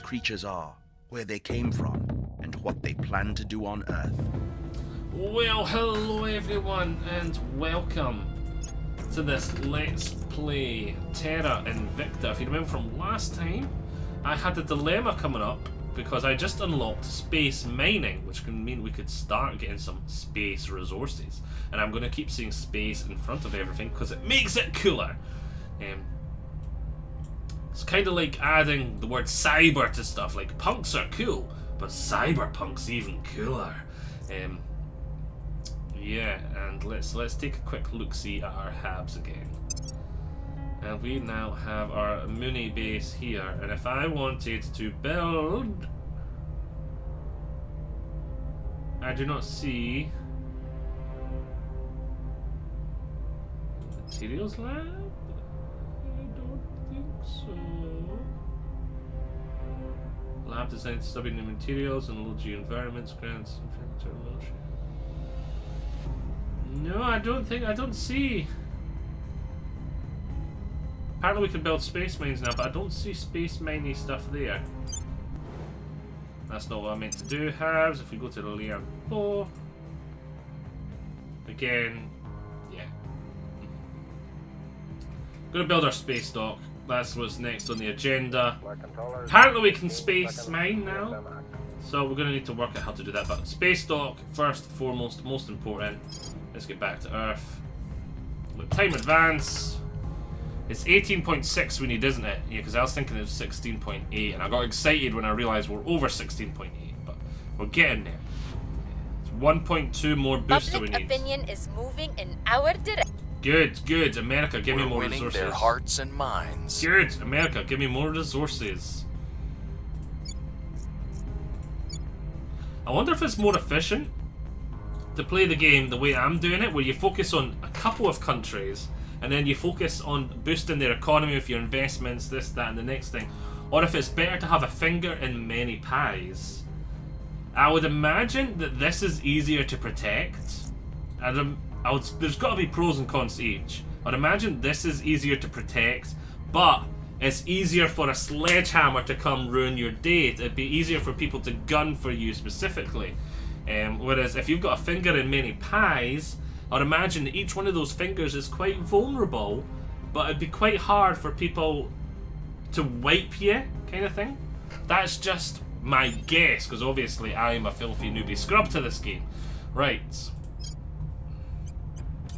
creatures are, where they came from, and what they plan to do on Earth. Well, hello everyone, and welcome to this Let's Play Terra Invicta. If you remember from last time, I had a dilemma coming up because I just unlocked space mining, which can mean we could start getting some space resources. And I'm going to keep seeing space in front of everything because it makes it cooler. It's kind of like adding the word cyber to stuff. Like, punks are cool, but cyberpunk's even cooler. Yeah, and let's take a quick look-see at our habs again. And we now have our Mooney base here. And if I wanted to build, I do not see materials lab. I don't think so. Lab design, studying new materials and low G environments, grants, and no, I don't see. Apparently we can build space mines now, but I don't see space miney stuff there. That's not what I meant to do. Halves, if we go to the layer 4. Again, yeah. Gonna build our space dock. That's what's next on the agenda. Apparently we can space mine now. So we're gonna need to work out how to do that. But space dock, first and foremost, most important. Let's get back to Earth. Look, time advance. It's 18.6 we need, isn't it? Yeah, because I was thinking it was 16.8, and I got excited when I realised we're over 16.8, but we're getting there. It's 1.2 more boosts that we need. Public opinion is moving in our direction. Good, good. America, give me more winning resources. Their hearts and minds. Good, America, give me more resources. I wonder if it's more efficient to play the game the way I'm doing it, where you focus on a couple of countries and then you focus on boosting their economy with your investments, this, that, and the next thing, or if it's better to have a finger in many pies. I would imagine that this is easier to protect. There's got to be pros and cons to each. I'd imagine this is easier to protect, but it's easier for a sledgehammer to come ruin your date. It'd be easier for people to gun for you specifically. Whereas if you've got a finger in many pies, I'd imagine that each one of those fingers is quite vulnerable, but it'd be quite hard for people to wipe you, kind of thing. That's just my guess, because obviously I'm a filthy newbie scrub to this game. Right.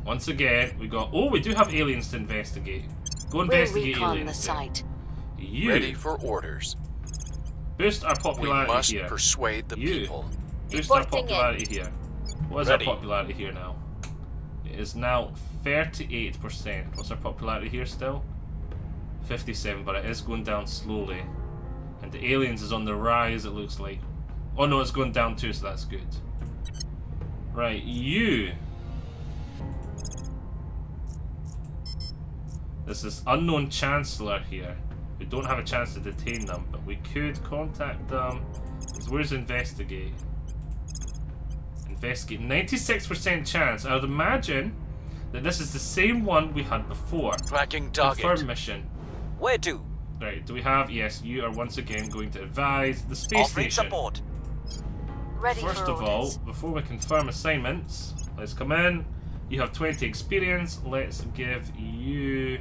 Once again, we got... Oh, we do have aliens to investigate. Go investigate aliens. The site. You. Ready for orders. Boost our popularity we must here. Persuade the people. Boost our popularity here. What is our popularity here now? It is now 38%. What's our popularity here still? 57, but it is going down slowly. And the aliens is on the rise, it looks like. Oh no, it's going down too, so that's good. Right, you. This is unknown chancellor here. We don't have a chance to detain them, but we could contact them. Where's investigate? Investigate. 96% chance. I would imagine that this is the same one we had before. Tracking target. Confirm mission. Where to? Right, do we have... Yes, you are once again going to advise the space Offering station. support. Ready First for of all, orders. before we confirm assignments, let's come in. You have 20 experience. Let's give you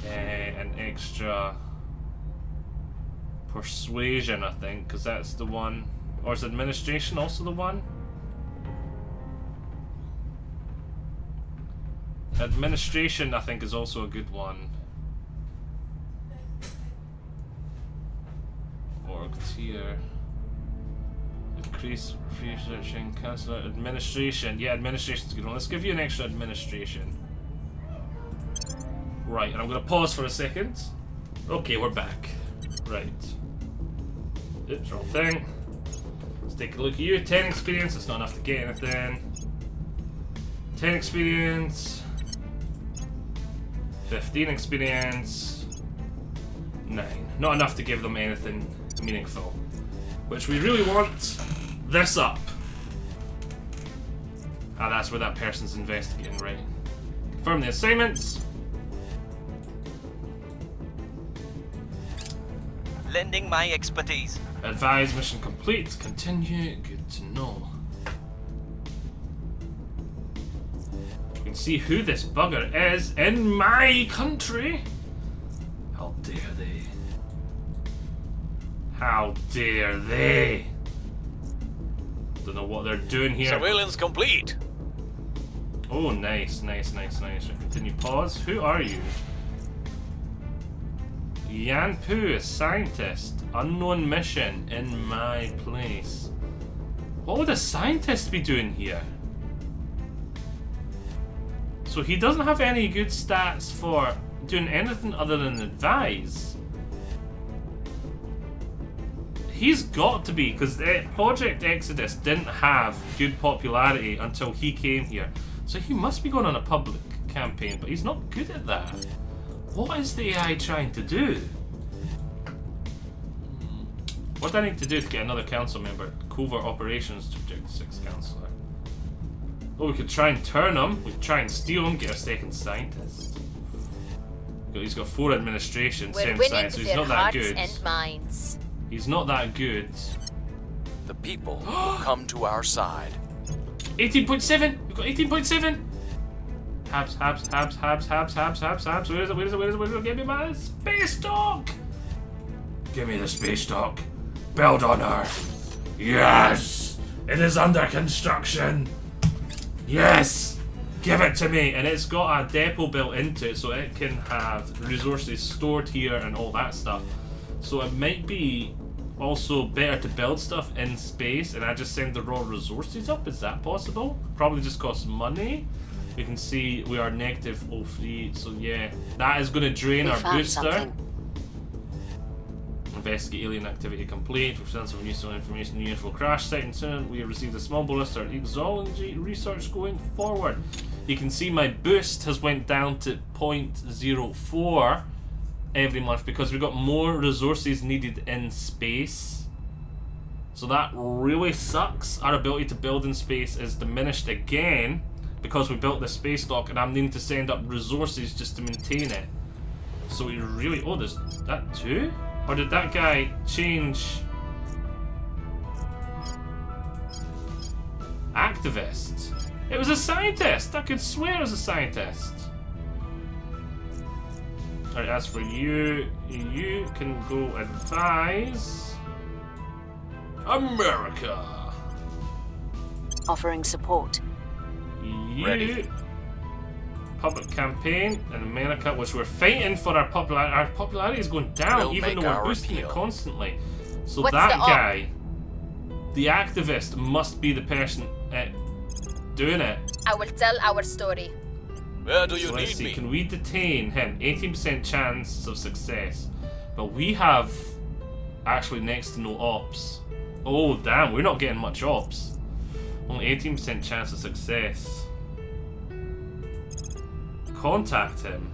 an extra persuasion, I think, because that's the one. Or is administration also the one? Administration, I think, is also a good one. Org tier. Increase researching, cancel administration. Yeah, administration's a good one. Let's give you an extra administration. Right, and I'm gonna pause for a second. Okay, we're back. Right. Oops, wrong thing. Let's take a look at you. 10 experience, it's not enough to get anything. 10 experience. 15 experience. 9. Not enough to give them anything meaningful. Which we really want this up. Ah, that's where that person's investigating, right? Confirm the assignments. Lending my expertise. Advise mission complete. Continue. Good to know. You can see who this bugger is in my country. How dare they? How dare they? Don't know what they're doing here. Surveillance complete. Oh, nice. Continue. Pause. Who are you? Yan Poo, a scientist. Unknown mission in my place. What would a scientist be doing here? So he doesn't have any good stats for doing anything other than advise. He's got to be, because Project Exodus didn't have good popularity until he came here. So he must be going on a public campaign, but he's not good at that. What is the AI trying to do? What do I need to do to get another council member? Covert operations to object 6 councillor. Oh, we could try and turn him. We could try and steal him, get a second scientist. He's got 4 administration, We're 7 winning science, so with he's their not that hearts good. and minds. He's not that good. The people will come to our side. 18.7! We've got 18.7! Habs. Where is it? Give me my space dock! Give me the space dock. Build on Earth. Yes! It is under construction. Yes! Give it to me! And it's got a depot built into it, so it can have resources stored here and all that stuff. So it might be also better to build stuff in space and I just send the raw resources up. Is that possible? Probably just costs money. You can see we are negative 03, so yeah, that is going to drain our booster. Investigate alien activity complete. We've sent some useful information. New info crash site, and soon we have received a small bonus to our exology research going forward. You can see my boost has went down to 0.04 every month because we've got more resources needed in space. So that really sucks. Our ability to build in space is diminished again because we built the space dock and I'm needing to send up resources just to maintain it. So we really... Oh, there's that too? Or did that guy change? Activist. It was a scientist. I could swear it was a scientist. Alright, as for you, you can go advise America. Offering support. You Ready. Public campaign in America, which we're fighting for our popularity. Our popularity is going down, We'll even make though we're our boosting it appeal. constantly. So What's that the op? guy, the activist, must be the person doing it. I will tell our story. Where do you So let's need see, me? can we detain him? 18% chance of success. But we have actually next to no ops. Oh damn, we're not getting much ops. Only 18% chance of success. Contact him.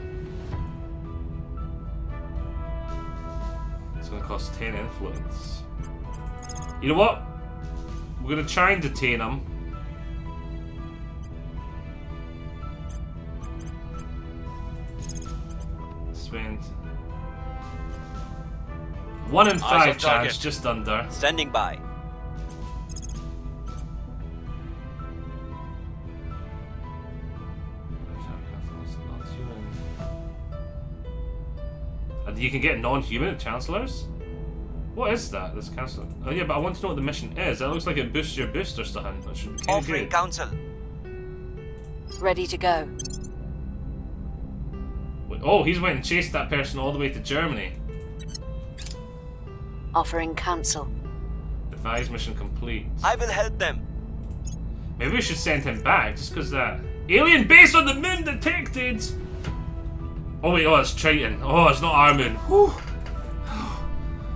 It's gonna cost 10 influence. You know what? We're gonna try and detain him. Spend 1 in 5 on chance, target. just under. Standing by. And you can get non-human chancellors? What is that? This chancellor? Oh yeah, but I want to know what the mission is. That looks like it boosts your boost or something. That should be kind of Offering good. counsel. Ready to go. Wait, oh, he's went and chased that person all the way to Germany. Offering counsel. Advise mission complete. I will help them. Maybe we should send him back just because that alien base on the moon detected. Oh wait, oh it's Triton. Oh, it's not our moon. Whew.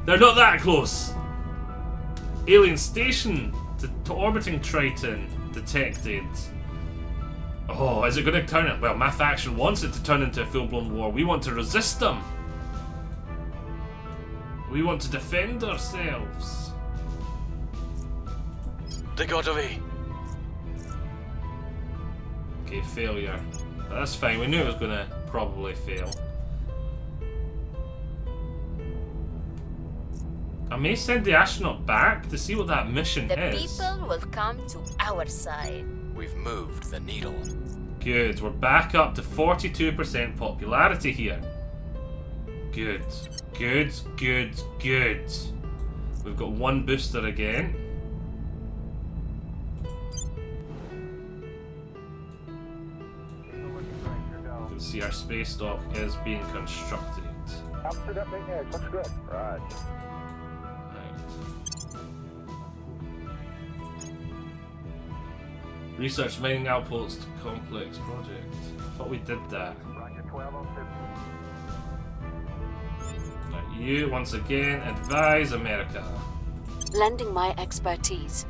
They're not that close. Alien station to orbiting Triton detected. Oh, is it going to turn it? Well, my faction wants it to turn into a full-blown war. We want to resist them. We want to defend ourselves. They got away. Okay, failure. But that's fine. We knew it was going to probably fail. I may send the astronaut back to see what that mission The is. people will come to our side. We've moved the needle. Good, we're back up to 42% popularity here. Good, good, good, good. We've got one booster again. You can see our space dock is being constructed. Looks good. Right. Research mining outputs to complex project. I thought we did that. Roger 1206. Right, you once again advise America. Lending my expertise.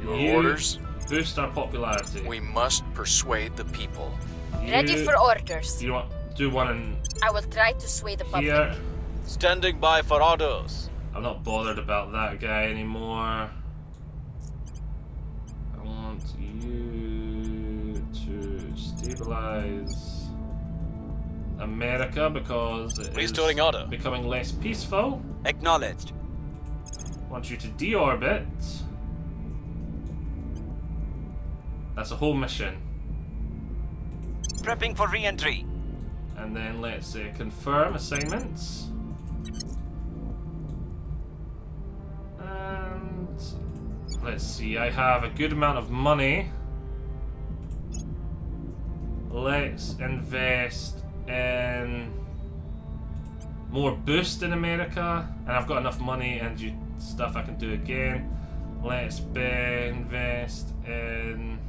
Your You orders? boost our popularity. We must persuade the people. Ready You- for orders. You want do one in I will try to sway the public. here? Standing by for orders. I'm not bothered about that guy anymore. I want you to stabilize America because it is Restoring order. becoming less peaceful. Acknowledged. I want you to deorbit. That's a whole mission. Prepping for re-entry. And then let's confirm assignments. And let's see, I have a good amount of money. Let's invest in more boost in America. And I've got enough money and stuff I can do again. Let's invest in...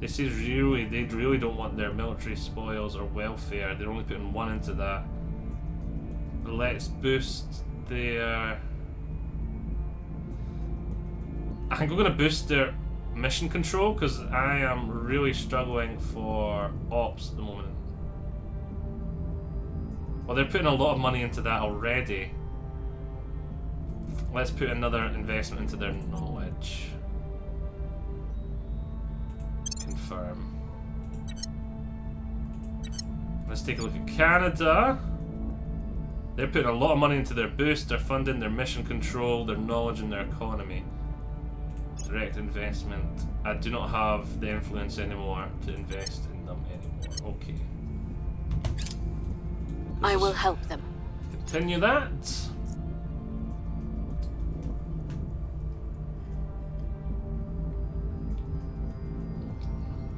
They really don't want their military spoils or welfare. They're only putting one into that. Let's boost their... I think we're going to boost their mission control because I am really struggling for ops at the moment. Well, they're putting a lot of money into that already. Let's put another investment into their knowledge. Confirm. Let's take a look at Canada. They're putting a lot of money into their boost, their funding, their mission control, their knowledge, and their economy. Direct investment. I do not have the influence anymore to invest in them anymore. Okay. I will help them. Continue that.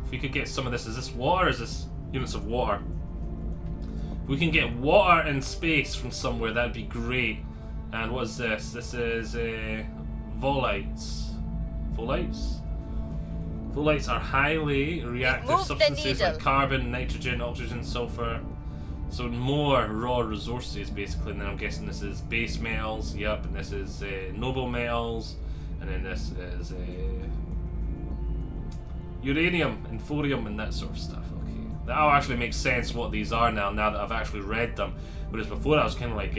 If we could get some of this, is this water or is this units of water? If we can get water in space from somewhere, that'd be great. And what is this? This is volites. Volites? Volites are highly reactive moved the substances like needle. carbon, nitrogen, oxygen, sulfur. So more raw resources basically, and then I'm guessing this is base metals, yep, and this is noble metals, and then this is uranium and thorium and that sort of stuff. Okay, that all actually makes sense what these are now that I've actually read them, whereas before I was kind of like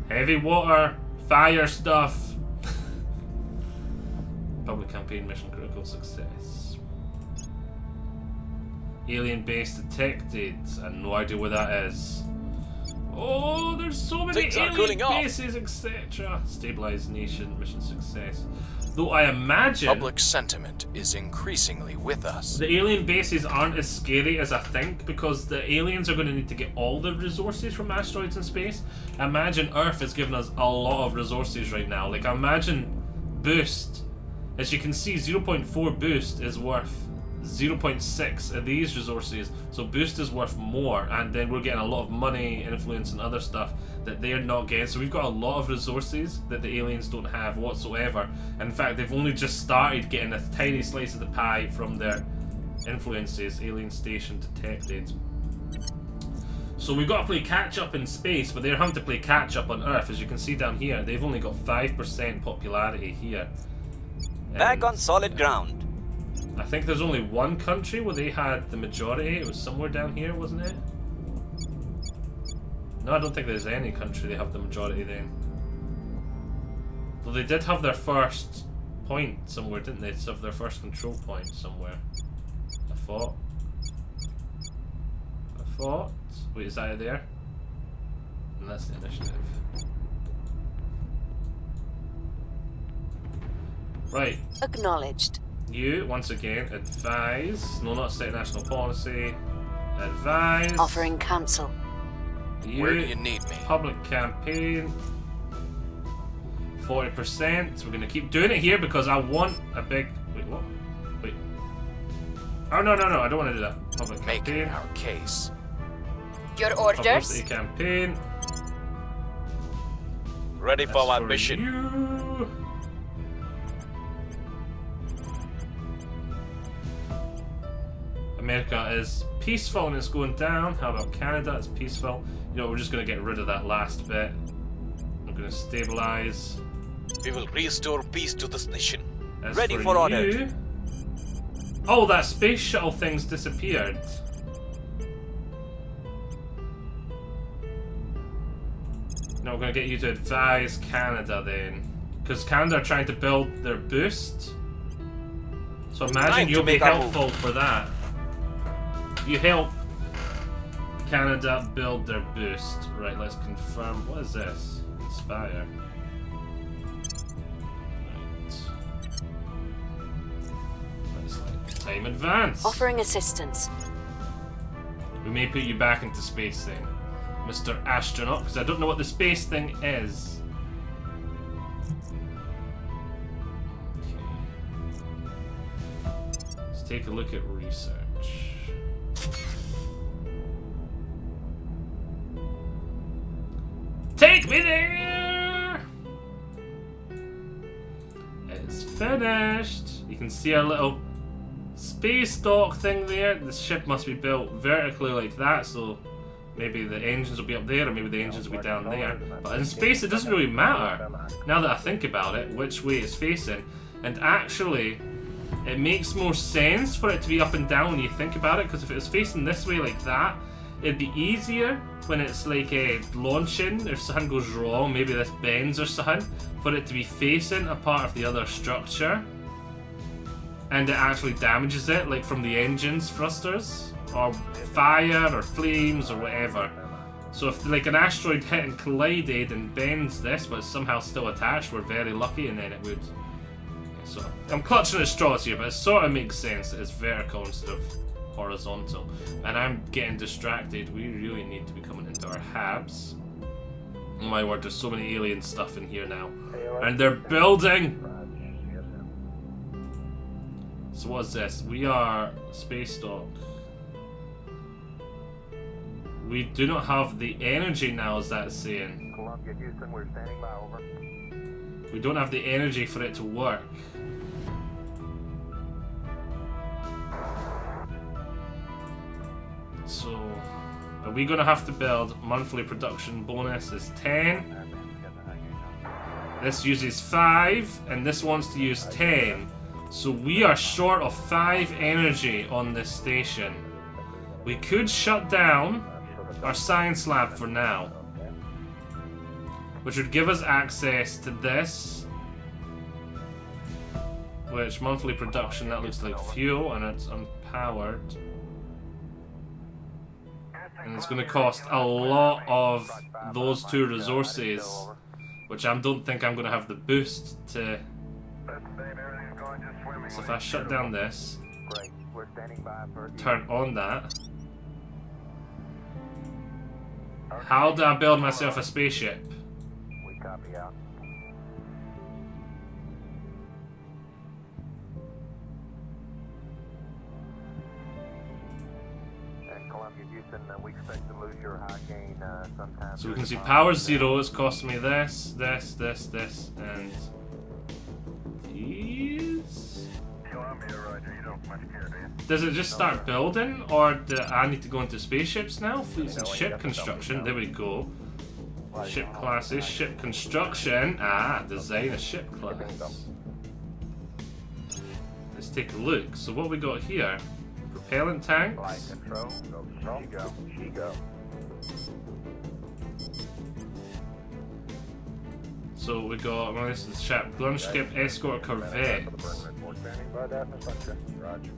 heavy water, fire stuff. Public campaign mission critical success. Alien base detected. I have no idea where that is. Oh, there's so many Things are alien cooling off. bases, etc. Stabilized nation, mission success. Though I imagine Public sentiment is increasingly with us. the alien bases aren't as scary as I think, because the aliens are going to need to get all the resources from asteroids in space. I imagine Earth is giving us a lot of resources right now. Like, I imagine boost. As you can see, 0.4 boost is worth 0.6 of these resources, so boost is worth more, and then we're getting a lot of money, influence, and other stuff that they're not getting. So we've got a lot of resources that the aliens don't have whatsoever. In fact, they've only just started getting a tiny slice of the pie from their influences. Alien station detected. So we've got to play catch up in space, but they're having to play catch up on Earth. As you can see down here, they've only got 5% popularity here. Back And on solid ground. I think there's only one country where they had the majority. It was somewhere down here, wasn't it? No, I don't think there's any country they have the majority then. Though they did have their first point somewhere, didn't they? They have their first control point somewhere. I thought. Wait, is that it there? And that's the initiative. Right. Acknowledged. You, once again, advise. No, not state national policy. Advise. Offering counsel. You, Where do you need me? public campaign. 40%. We're going to keep doing it here because I want a big... Wait, what? Wait. Oh, no, I don't want to do that. Public Making campaign. our case. Your orders? Publicity campaign. Ready That's for my for mission. you. America is peaceful and it's going down. How about Canada? It's peaceful. You know, we're just going to get rid of that last bit. I'm going to stabilize. We will restore peace to this nation. As Ready for order. you- Oh, that space shuttle thing's disappeared. No, we're going to get you to advise Canada then. Because Canada are trying to build their boost. So imagine Time to you'll be make our helpful for that. You help Canada build their boost. Right, let's confirm. What is this? Inspire. Right. Let's like time advance. Offering assistance. We may put you back into space then, Mr. Astronaut, because I don't know what the space thing is. Okay. Let's take a look at research. Take me there! It's finished. You can see our little space dock thing there. The ship must be built vertically like that, so maybe the engines will be up there, or maybe the engines will be down there. But in space, it doesn't really matter, now that I think about it, which way it's facing. And actually, it makes more sense for it to be up and down when you think about it, because if it was facing this way like that, it'd be easier when it's like launching, if something goes wrong, maybe this bends or something, for it to be facing a part of the other structure. And it actually damages it, like from the engine's thrusters, or fire, or flames, or whatever. So if like an asteroid hit and collided and bends this, but it's somehow still attached, we're very lucky, and then it would. So I'm clutching at straws here, but it sort of makes sense that it's vertical instead of horizontal. And I'm getting distracted. We really need to be coming into our habs. Oh my word, there's so many alien stuff in here now, and they're building. So what is this? We are space dock. We do not have the energy now, is that saying? Columbia, Houston, we're standing by, over. We don't have the energy for it to work. So, are we going to have to build monthly production bonus is 10? This uses 5, and this wants to use 10. So we are short of 5 energy on this station. We could shut down our science lab for now, which would give us access to this, which monthly production, that looks like fuel, and it's unpowered. And it's going to cost a lot of those 2 resources, which I don't think I'm going to have the boost to. So if I shut down this, Great. We're standing by for turn on that, how do I build myself a spaceship? We copy out. And Columbia, Houston, we expect to lose your high gain sometime. So we can see power 0, it's costing me this, and these. Columbia, Roger. You don't much care, do you? Does it just start building, or do I need to go into spaceships now? Fleets and ship construction, there we go. Ship classes, ship construction. Ah, design a ship class. Let's take a look. So what we got here? Propellant Flight tanks. control. Go, go. She go. So we got, well, this is ship, gunship, escort, corvette. We're standing by that, Miss Hunter. Roger.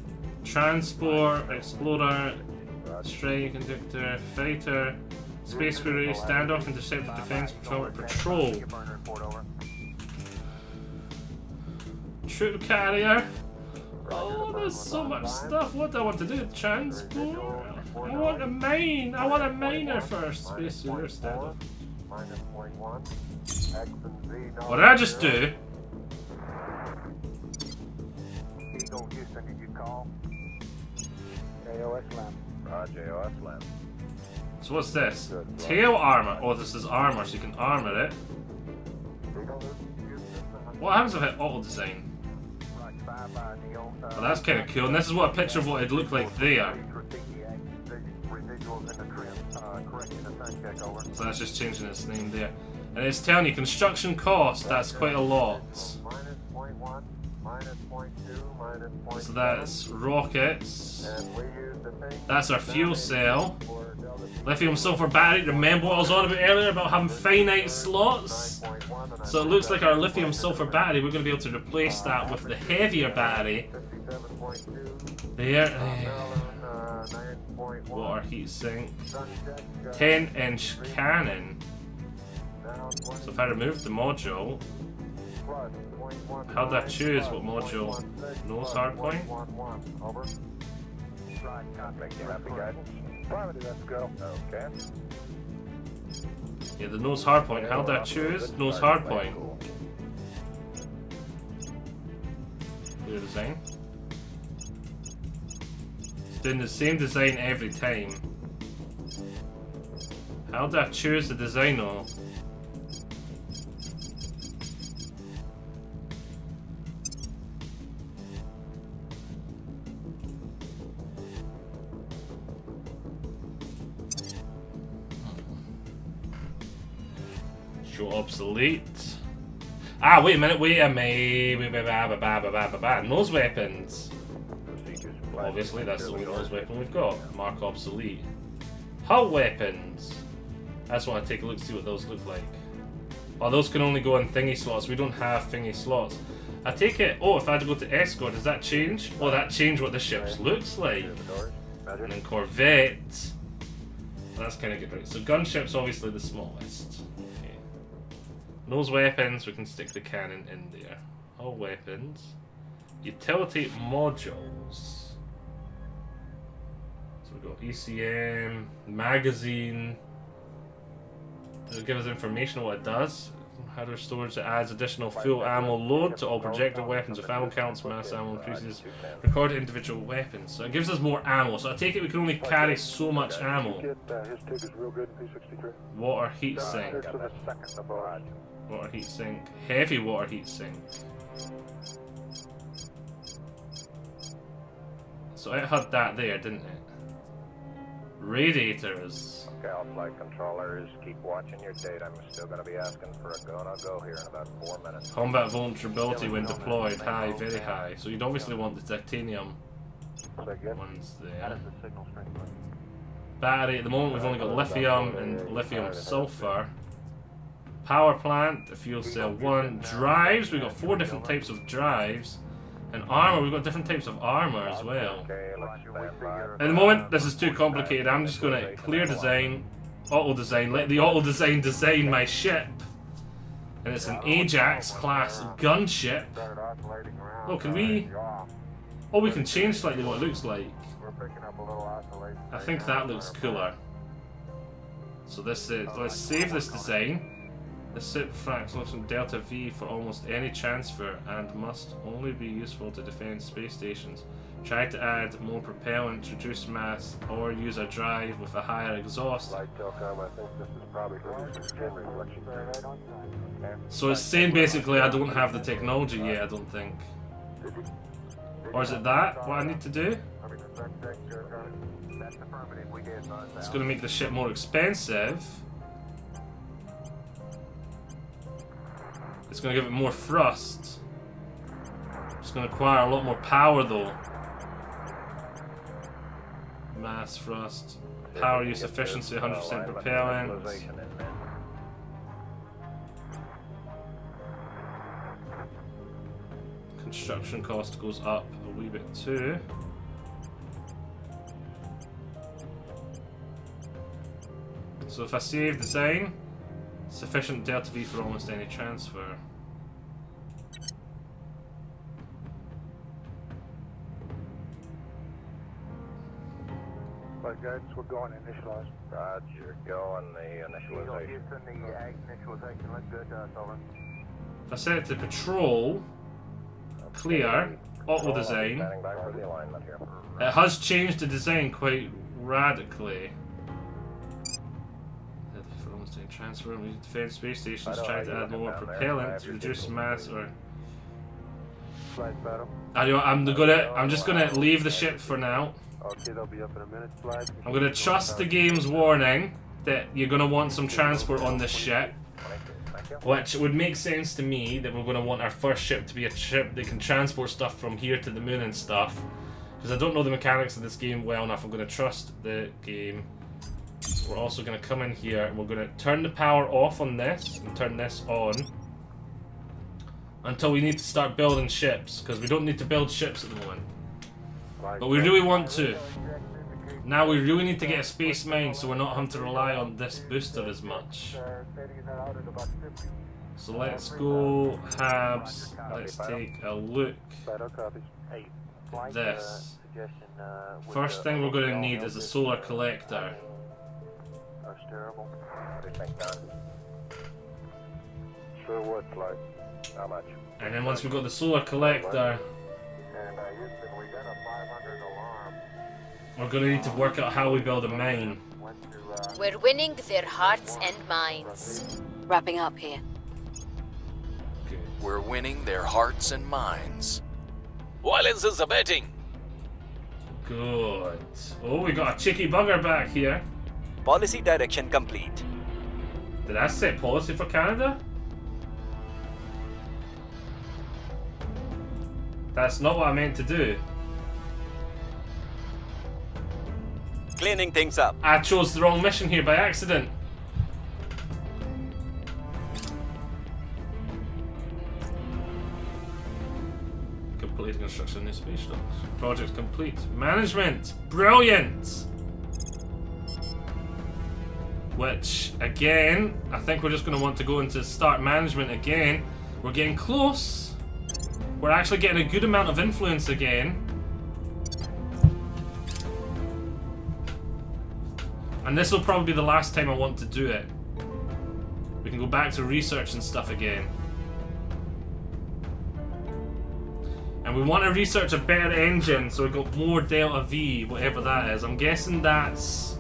Transport, explorer, strike, conductor, fighter, space query, standoff, interceptor, defense, patrol. troop carrier. Oh, there's so much stuff. What do I want to do? Transport? I want a mine. I want a miner first. Space suit instead of. -0.1. X and Z. What did I just do? Eagle Houston, did you call? JOS Lamb. JOS Lamb. So what's this? Tail armor. Oh, this is armor, so you can armor it. What happens if I hit auto design? Well, that's kind of cool, and this is what a picture of what it'd look like there. So that's just changing its name there. And it's telling you construction cost, that's quite a lot. -0.1, -0.2, So that's rockets. That's our fuel cell. Lithium sulfur battery. Remember what I was on about earlier about having finite slots? So it looks like our lithium sulfur battery, we're going to be able to replace that with the heavier battery. There. Water heat sink. 10-inch cannon. So if I remove the module, how do I choose what module? Nose hardpoint? Okay. Yeah, the nose hardpoint. How do I choose? Nose hardpoint. Clear design. It's doing the same design every time. How do I choose the design though? Show obsolete. Ah, wait a minute, wait. Nose weapons. Obviously, that's the only nose weapon we've got. Mark obsolete. Hull weapons. I just want to take a look to see what those look like. Oh, those can only go in thingy slots. We don't have thingy slots. I take it. Oh, if I had to go to escort, does that change? Oh, that changed what the ships looks like. And then corvette. That's kind of good, right? So gunship's obviously the smallest. Okay. Nose weapons, we can stick the cannon in there. All weapons. Utility modules. So we've got ECM, magazine. Does it give us information on what it does? Hardware storage that adds additional full ammo load to all projectile weapons. If ammo counts, mass ammo increases. Record individual weapons. So it gives us more ammo. So I take it we can only carry so much ammo. Water heat sink. Water heat sink. Heavy water heat sink. So it had that there, didn't it? Radiators. Okay, flight controllers, keep watching your date. I'm still going to be asking for a go-no-go here in about 4 minutes. Combat vulnerability when deployed, high, very high. So you'd obviously want the titanium ones there. Battery, at the moment we've only got lithium and lithium sulfur. Power plant, the fuel cell 1. Drives, we've got 4 different types of drives. And armor, we've got different types of armor as well. At the moment, this is too complicated. I'm just going to clear design, auto design, let the auto design design my ship. And it's an Ajax class gunship. Oh, can we? Oh, we can change slightly what it looks like. I think that looks cooler. So this is, let's save this design. The ship fractions Delta V for almost any transfer and must only be useful to defend space stations. Try to add more propellant, reduce mass, or use a drive with a higher exhaust. So it's saying basically I don't have the technology yet, I don't think. Or is it that, what I need to do? It's going to make the ship more expensive. It's going to give it more thrust. It's going to require a lot more power though. Mass thrust. Power use efficiency, 100% propellant. Construction cost goes up a wee bit too. So if I save design, sufficient Delta V for almost any transfer. Initialize guidance, we're going initialize. Roger, go on the initialization. Houston, the ag initialization looks good, Sullivan. I set it to patrol, clear, auto design. Standing back for the alignment here. It has changed the design quite radically. Transfer defense space stations, trying to add more propellant to reduce mass or. I'm just gonna leave the ship for now. Okay, they'll be up in a minute. Slide. I'm gonna trust the game's warning that you're gonna want some transport on this ship, which would make sense to me that we're gonna want our first ship to be a ship that can transport stuff from here to the moon and stuff. Because I don't know the mechanics of this game well enough, I'm gonna trust the game. We're also going to come in here and we're going to turn the power off on this and turn this on until we need to start building ships, because we don't need to build ships at the moment. But we really want to. Now we really need to get a space mine so we're not having to rely on this booster as much. So let's go Habs, let's take a look at this. First thing we're going to need is a solar collector. That's terrible. What do you think, Don? Sure would, like. How much? And then once we've got the solar collector, And Houston, we got a 500 alarm. we're going to need to work out how we build a mine. Went to, We're winning their hearts and minds. Wrapping up here. We're winning their hearts and minds. Violence is abating. Good. Oh, we got a cheeky bugger back here. Policy direction complete. Did I set policy for Canada? That's not what I meant to do. Cleaning things up. I chose the wrong mission here by accident. Completed construction of new space docks. Project complete. Management! Brilliant! Which, again, I think we're just going to want to go into start management again. We're getting close. We're actually getting a good amount of influence again. And this will probably be the last time I want to do it. We can go back to research and stuff again. And we want to research a better engine, so we've got more Delta V, whatever that is. I'm guessing that's...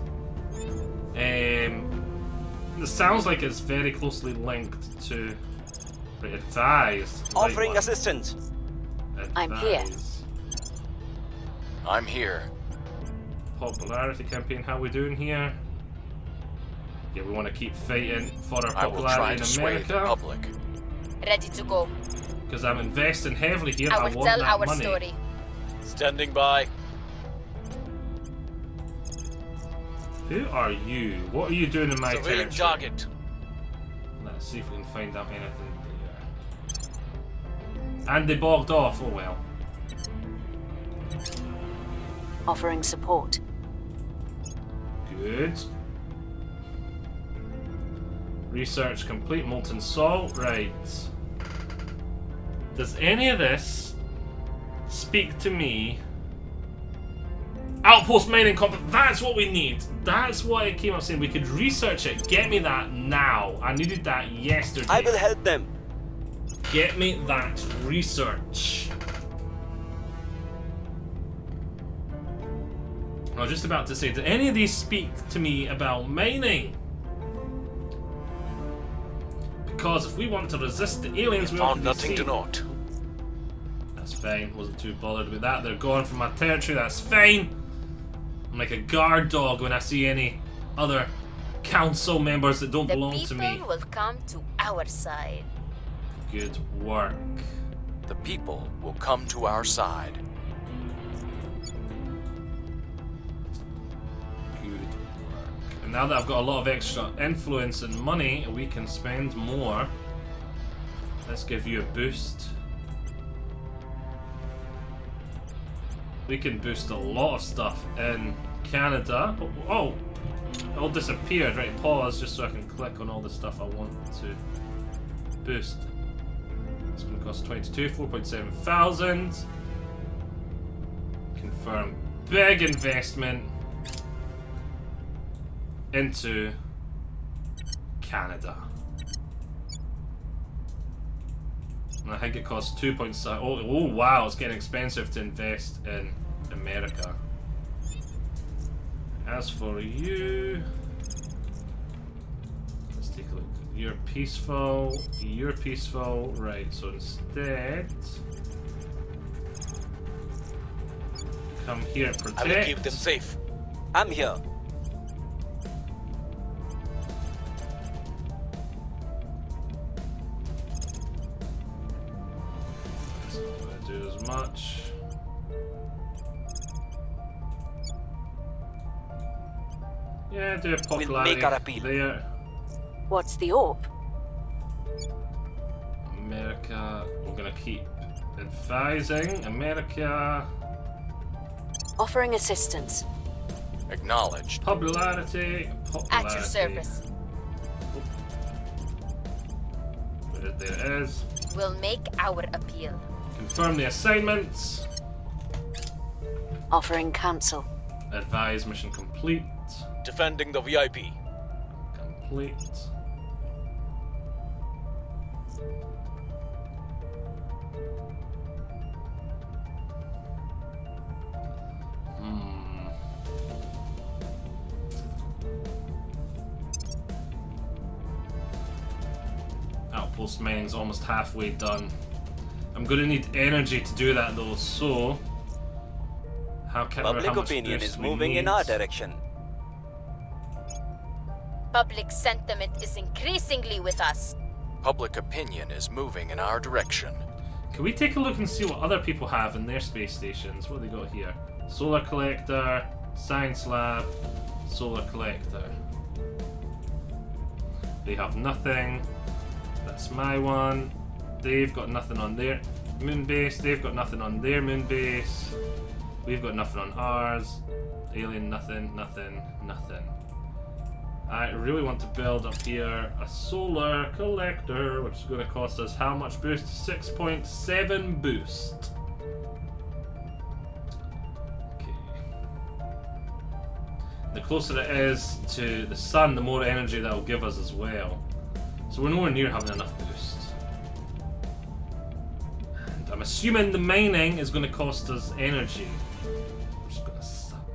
it sounds like it's very closely linked to... Right, advised. Offering Right, assistance. I'm here. Advised. I'm here. Popularity campaign, how we doing here? Yeah, we want to keep fighting for our I will try popularity to in sway the America. public. Ready to go. Because I'm investing heavily here. I I will want tell that our money. story. Standing by. Who are you? What are you doing in my Civilian territory? target. Let's see if we can find out anything there. And they bogged off. Oh well. Offering support. Good. Research complete. Molten salt. Right. Does any of this speak to me? Outpost mining complex. That's what we need. That's what I came up saying. We could research it. Get me that now. I needed that yesterday. I will help them. Get me that research. I was just about to say, do any of these speak to me about mining? Because if we want to resist the aliens, we Found have to nothing to note. That's fine. Wasn't too bothered with that. They're gone from my territory. That's fine. I'm like a guard dog when I see any other council members that don't The belong to me. people will come to our side. Good work. The people will come to our side. Good work. And now that I've got a lot of extra influence and money, we can spend more. Let's give you a boost. We can boost a lot of stuff in Canada. Oh, it all disappeared. Right, pause just so I can click on all the stuff I want to boost. It's going to cost 22, 4.7 thousand. Confirm big investment. into Canada. And I think it costs 2.7. Oh wow, it's getting expensive to invest in America. As for you, let's take a look. You're peaceful. You're peaceful. Right, so instead, come here, protect. I will keep them safe. I'm here. Do as much. Yeah, do a popularity make our appeal. there. What's the orb? America, we're gonna keep advising. America, Offering assistance. Acknowledged. popularity. At your service. There it is. We'll make our appeal. Confirm the assignments. Offering counsel. Advise mission complete. Defending the VIP. Complete. Outpost mining's almost halfway done. I'm gonna need energy to do that though, so how can Public how much opinion boost is we moving need? in our direction. Public sentiment is increasingly with us. Public opinion is moving in our direction. Can we take a look and see what other people have in their space stations? What have they got here? Solar collector, science lab, solar collector. They have nothing. That's my one. They've got nothing on their moon base. They've got nothing on their moon base. We've got nothing on ours. Alien, nothing, nothing, nothing. I really want to build up here a solar collector, which is going to cost us how much boost? 6.7 boost. Okay. The closer it is to the sun, the more energy that will give us as well. So we're nowhere near having enough boost. And I'm assuming the mining is going to cost us energy. Which is going to suck.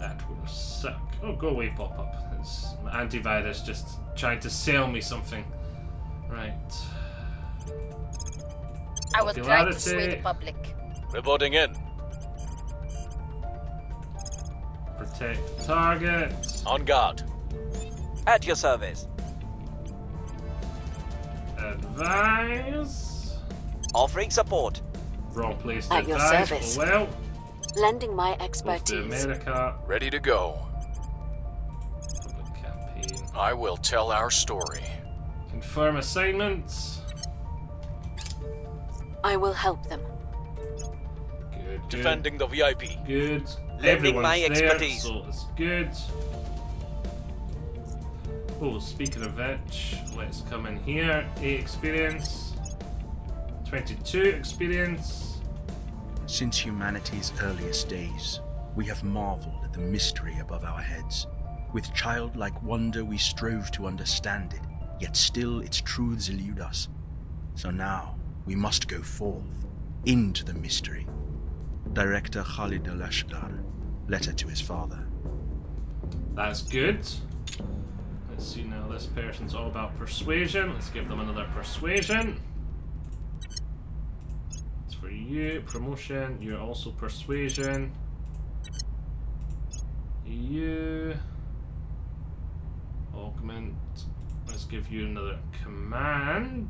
That will suck. Oh, go away, pop-up. It's my antivirus just trying to sell me something. Right. I will try to sway Popularity. the public. Reporting in. Protect target. On guard. At your service. Advise. Offering support. Wrong place to At your advise. service. Oh, well. Lending my Move to expertise. America. Ready to go. Public campaign. I will tell our story. Confirm assignments. I will help them. Good, good. Defending the VIP. Good. Lending my Everyone's there, expertise. so it's good. Oh, speaking of which, let's come in here. 8 experience. 22 experience. Since humanity's earliest days, we have marveled at the mystery above our heads. With childlike wonder, we strove to understand it, yet still its truths elude us. So now, we must go forth, into the mystery. Director Khalid al-Ashgar, letter to his father. That's good. Let's see now, this person's all about persuasion. Let's give them another persuasion. It's for you. Promotion. You're also persuasion. You. Augment. Let's give you another command.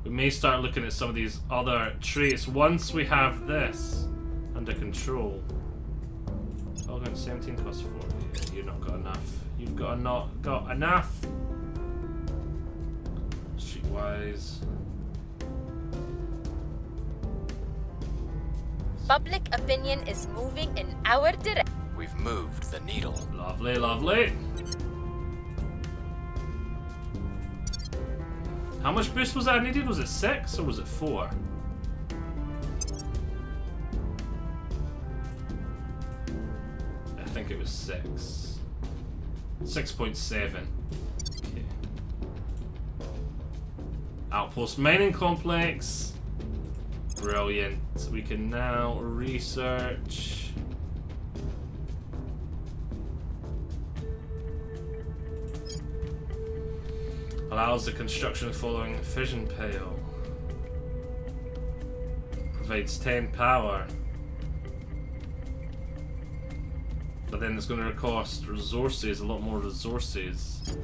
We may start looking at some of these other traits once we have this under control. Augment 17 costs 4. Yeah, you've not got enough. You've not got enough. Streetwise. Public opinion is moving in our direction. We've moved the needle. Lovely, lovely. How much boost was that I needed? Was it 6 or was it 4? complex. 6.7. Okay. Outpost mining complex. Brilliant. We can now research. Allows the construction of the following fission pile. Provides 10 power. But then it's going to cost resources, a lot more resources.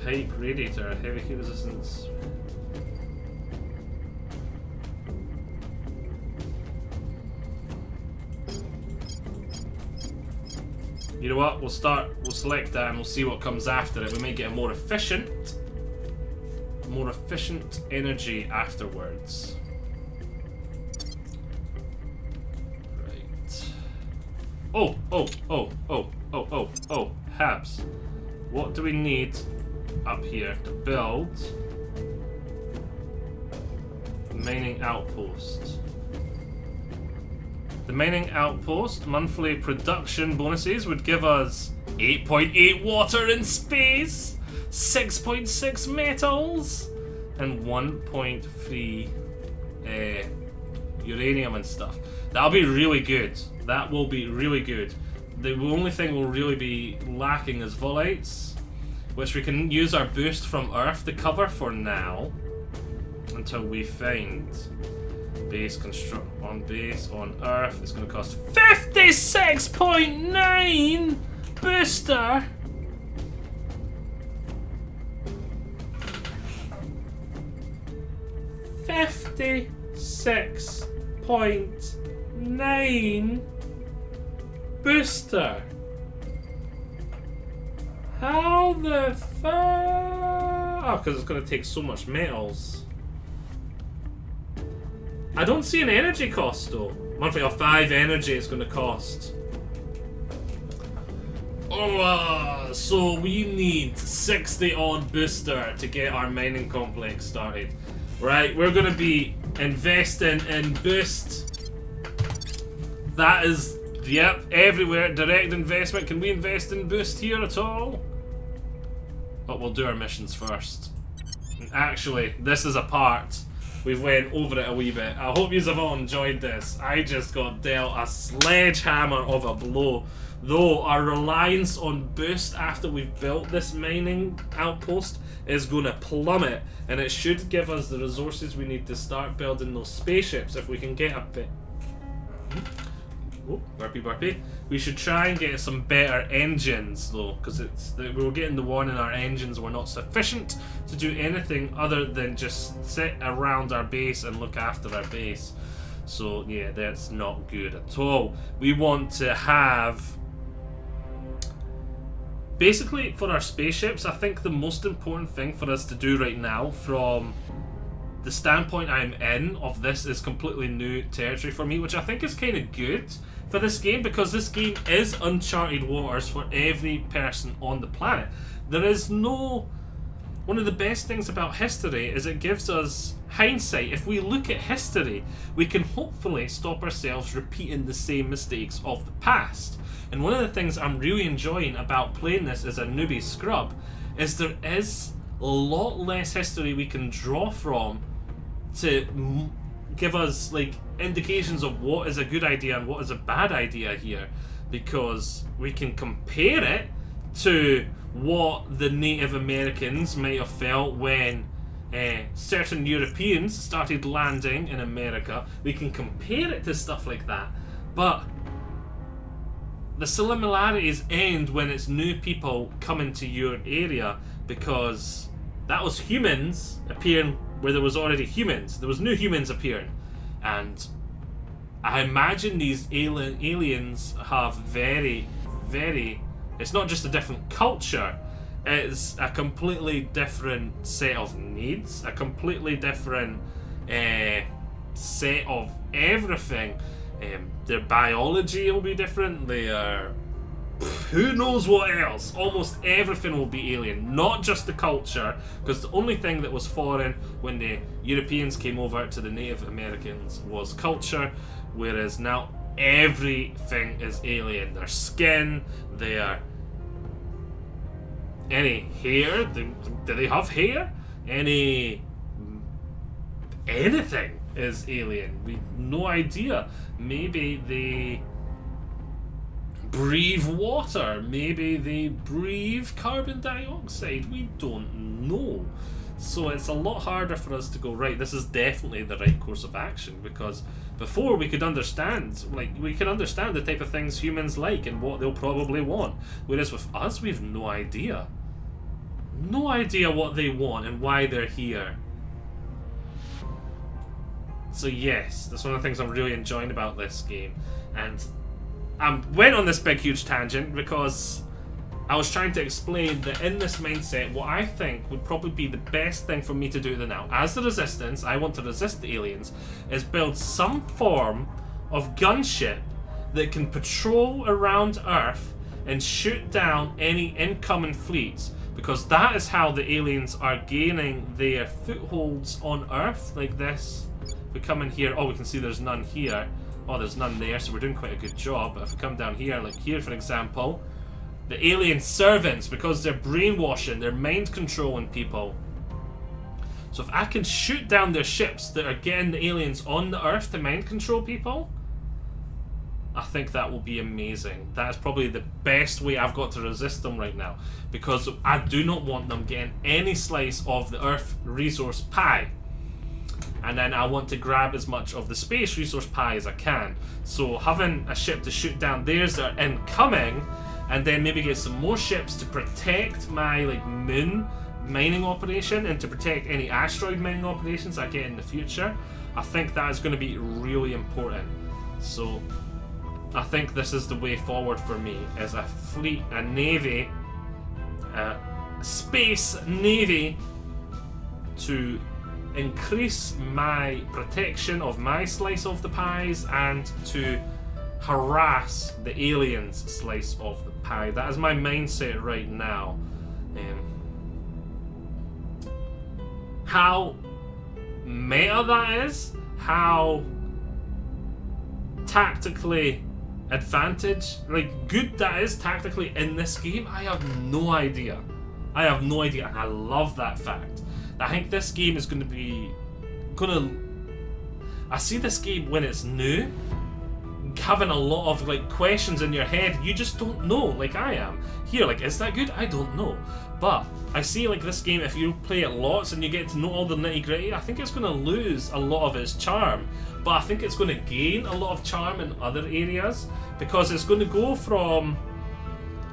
Pipe radiator, heavy heat resistance. You know what? We'll select that and we'll see what comes after it. We may get a more efficient energy afterwards. Right. Oh, Habs. What do we need up here to build the mining outpost? The mining outpost monthly production bonuses would give us 8.8 water in space, 6.6 metals, and 1.3 uranium and stuff. That'll be really good. That will be really good. The only thing we'll really be lacking is volites, which we can use our boost from Earth to cover for now, until we find base construct on base on Earth. It's going to cost 56.9 booster. $56.9 booster. How the fuck? Oh, because it's going to take so much metals. I don't see an energy cost though. Monthly of 5 energy it's going to cost. Oh, so we need 60 odd booster to get our mining complex started. Right, we're going to be investing in boost. That is, yep, everywhere. Direct investment. Can we invest in boost here at all? But we'll do our missions first. Actually, this is a part. We've went over it a wee bit. I hope yous have all enjoyed this. I just got dealt a sledgehammer of a blow. Though our reliance on boost after we've built this mining outpost is going to plummet, and it should give us the resources we need to start building those spaceships if we can get a bit. Oh, burpee. We should try and get some better engines though, because we were getting the warning our engines were not sufficient to do anything other than just sit around our base and look after our base. So yeah, that's not good at all. We want to have, basically for our spaceships, I think the most important thing for us to do right now, from the standpoint I'm in of this, is completely new territory for me, which I think is kind of good for this game, because this game is uncharted waters for every person on the planet. There is no... One of the best things about history is it gives us hindsight. If we look at history, we can hopefully stop ourselves repeating the same mistakes of the past. And one of the things I'm really enjoying about playing this as a newbie scrub is there is a lot less history we can draw from to give us like indications of what is a good idea and what is a bad idea here, because we can compare it to what the Native Americans might have felt when certain Europeans started landing in America. We can compare it to stuff like that, but the similarities end when it's new people coming to your area, because that was humans appearing where there was already humans. There was new humans appearing, and I imagine these aliens have very, it's not just a different culture, it's a completely different set of needs, a completely different set of everything. Their biology will be different, their who knows what else. Almost everything will be alien, not just the culture, because the only thing that was foreign when the Europeans came over to the Native Americans was culture. Whereas now everything is alien. Their skin, their any hair. Do they have hair? Anything is alien. We've no idea. Maybe they breathe water. Maybe they breathe carbon dioxide. We don't know. So it's a lot harder for us to go, right, this is definitely the right course of action, because before we could understand, we can understand the type of things humans like and what they'll probably want. Whereas with us, we've no idea. No idea what they want and why they're here. So yes, that's one of the things I'm really enjoying about this game. And I went on this big huge tangent because I was trying to explain that in this mindset, what I think would probably be the best thing for me to do now, as the Resistance, I want to resist the aliens, is build some form of gunship that can patrol around Earth and shoot down any incoming fleets, because that is how the aliens are gaining their footholds on Earth, like this. If we come in here, oh, we can see there's none here. Oh, there's none there, so we're doing quite a good job. But if we come down here, like here for example, the alien servants, because they're brainwashing, they're mind controlling people. So if I can shoot down their ships that are getting the aliens on the Earth to mind control people, I think that will be amazing. That is probably the best way I've got to resist them right now, because I do not want them getting any slice of the Earth resource pie. And then I want to grab as much of the space resource pie as I can. So having a ship to shoot down theirs that are incoming, and then maybe get some more ships to protect my moon mining operation and to protect any asteroid mining operations I get in the future. I think that is going to be really important. So I think this is the way forward for me, as a fleet, a navy, a space navy, to increase my protection of my slice of the pies and to harass the aliens' slice of the pie. That is my mindset right now. How meta that is, how tactically good that is tactically in this game, I have no idea. I have no idea, and I love that fact. I think this game is I see this game when it's new, having a lot of questions in your head. You just don't know, like I am here. Is that good? I don't know. But I see this game, if you play it lots and you get to know all the nitty gritty, I think it's going to lose a lot of its charm. But I think it's going to gain a lot of charm in other areas, because it's going to go from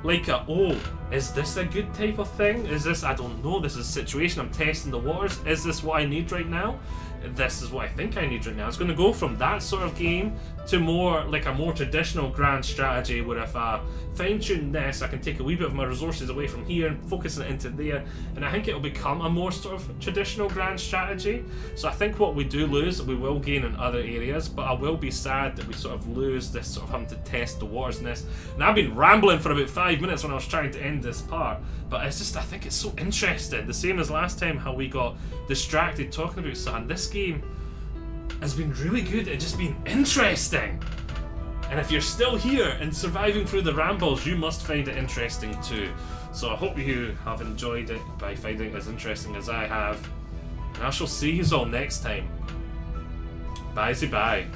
oh, is this a good type of thing? Is this, I don't know, this is a situation, I'm testing the waters. Is this what I need right now? This is what I think I need right now. It's going to go from that sort of game to more a more traditional grand strategy, where if I fine-tune this, I can take a wee bit of my resources away from here and focus it into there, and I think it'll become a more sort of traditional grand strategy. So I think what we do lose, we will gain in other areas, but I will be sad that we sort of lose this sort of having to test the waters in this. And I've been rambling for about 5 minutes when I was trying to end this part, but it's just, I think it's so interesting. The same as last time, how we got distracted talking about something. This game has been really good at just being interesting. And if you're still here and surviving through the rambles, you must find it interesting too. So I hope you have enjoyed it by finding it as interesting as I have. And I shall see you all next time. Bye-bye. Bye.